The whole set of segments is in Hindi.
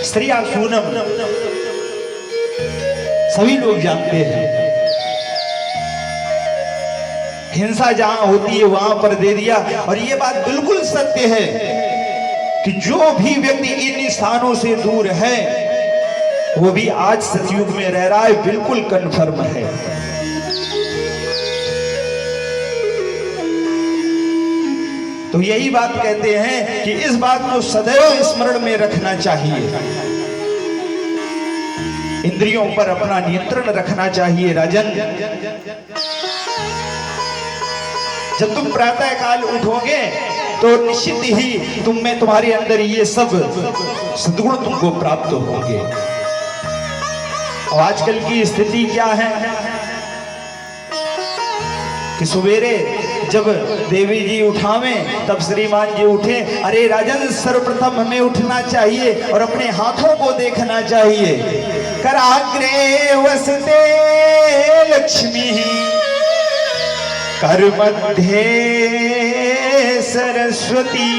स्त्रिया सूनम सभी लोग जानते हैं। हिंसा जहां होती है वहां पर दे दिया। और ये बात बिल्कुल सत्य है कि जो भी व्यक्ति इन स्थानों से दूर है वो भी आज सतयुग में रह रहा है, बिल्कुल कन्फर्म है। तो यही बात कहते हैं कि इस बात को सदैव स्मरण में रखना चाहिए, इंद्रियों पर अपना नियंत्रण रखना चाहिए। राजन, जब तुम प्रातः काल उठोगे तो निश्चित ही तुम में तुम्हारे अंदर ये सब सद्गुण तुमको प्राप्त होंगे। और आजकल की स्थिति क्या है कि सवेरे जब देवी जी उठावे तब श्रीमान जी उठे। अरे राजन, सर्वप्रथम हमें उठना चाहिए और अपने हाथों को देखना चाहिए। कराग्रे वसते लक्ष्मी, कर मध्ये सरस्वती,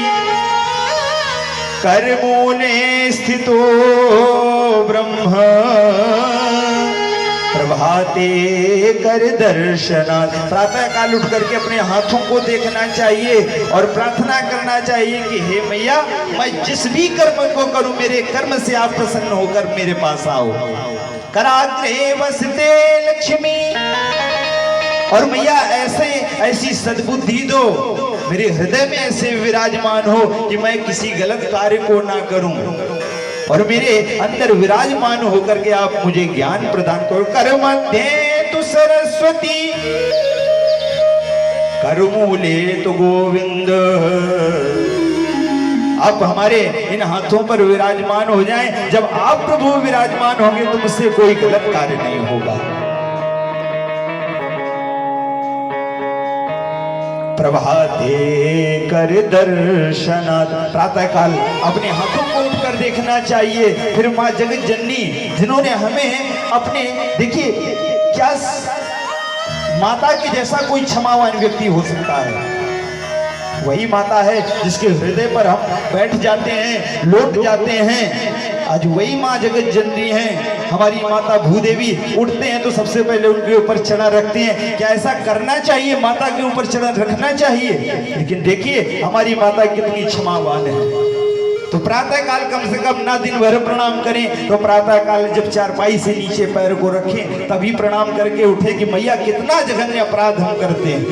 कर मूले स्थितो ब्रह्म, प्रभाते कर दर्शनात्। प्रातः काल उठ करके अपने हाथों को देखना चाहिए और प्रार्थना करना चाहिए कि हे मैया, मैं जिस भी कर्म को करूं मेरे कर्म से आप प्रसन्न होकर मेरे पास आओ। कराग्रे वसते लक्ष्मी, और मैया ऐसी सद्बुद्धि दो, मेरे हृदय में ऐसे विराजमान हो कि मैं किसी गलत कार्य को ना करूं और मेरे अंदर विराजमान होकर के आप मुझे ज्ञान प्रदान करो। कर मध्ये तु सरस्वती, कर मूले तु गोविंद। आप हमारे इन हाथों पर विराजमान हो जाएं। जब आप प्रभु विराजमान होंगे तो मुझसे कोई गलत कार्य नहीं होगा। प्रभाते कर दर्शनात्, प्रातः काल अपने हाथों को उठकर देखना चाहिए। फिर माँ जगत जननी जिन्होंने हमें अपने, देखिए क्या माता के जैसा कोई क्षमावान व्यक्ति हो सकता है? वही माता है जिसके हृदय पर हम बैठ जाते हैं, लौट जाते हैं। आज वही माँ जगत जननी है, हमारी माता भूदेवी। उठते हैं तो सबसे पहले उनके ऊपर चढ़ा रखते हैं। क्या ऐसा करना चाहिए? माता के ऊपर चढ़ा रखना चाहिए। लेकिन देखिए हमारी माता कितनी क्षमावान है। तो प्रातः काल कम से कम ना दिन भर प्रणाम करें तो प्रातः काल जब चारपाई से नीचे पैर को रखें तभी प्रणाम करके उठे कि मैया कितना जघन्य अपराध हम करते हैं।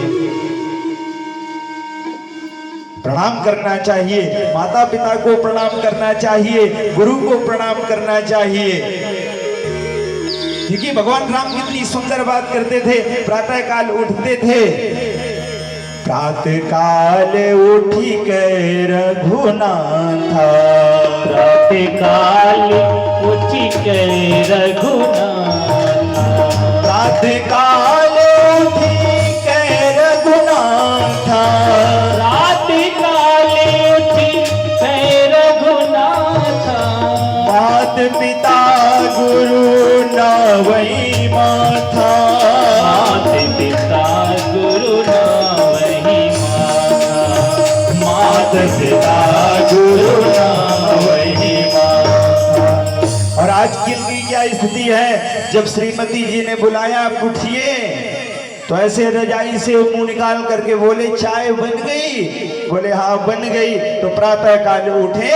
प्रणाम करना चाहिए, माता पिता को प्रणाम करना चाहिए, गुरु को प्रणाम करना चाहिए। देखिए भगवान राम कितनी सुंदर बात करते थे। प्रातः काल उठते थे, प्रातः काल उठी के रघुनाथा, प्रातः काल उठी के रघुनाथा, प्रातः काल उठी के रघुनाथा, प्रातः काल उठी के रघुनाथा, मात पिता गुरु ना वही माथा, मात पिता गुरु ना वही माथा, मात पिता गुरु ना वही माथा। और आज की क्या स्थिति है? जब श्रीमती जी ने बुलाया आप उठिए तो ऐसे रजाई से मुंह निकाल करके बोले चाय बन गई? बोले हाँ बन गई। तो प्रातः काल उठे,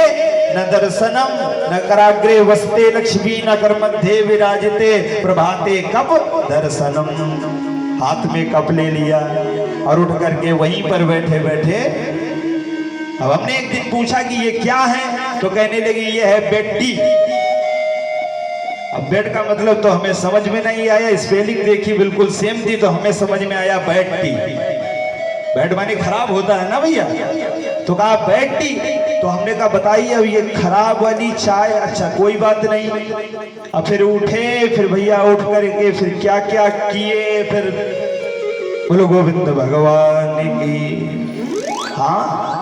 न दर्शनम न कराग्रे वसते लक्ष्मी, न कर मध्ये विराजते, प्रभाते कप दर्शनम। हाथ में कप ले लिया और उठ करके वहीं पर बैठे बैठे। अब हमने एक दिन पूछा कि ये क्या है, तो कहने लगी ये है बेड टी। अब बेड का मतलब तो हमें समझ में नहीं आया, स्पेलिंग देखी बिल्कुल सेम थी तो हमें समझ में आया बेड टी। बेड माने खराब होता है ना भैया, तो कहा बेड टी। तो हमने कहा बताइए अब ये खराब वाली चाय, अच्छा कोई बात नहीं। अब फिर उठे, फिर भैया उठ करके फिर क्या क्या किए, फिर बोलो गोविंद भगवान की। हाँ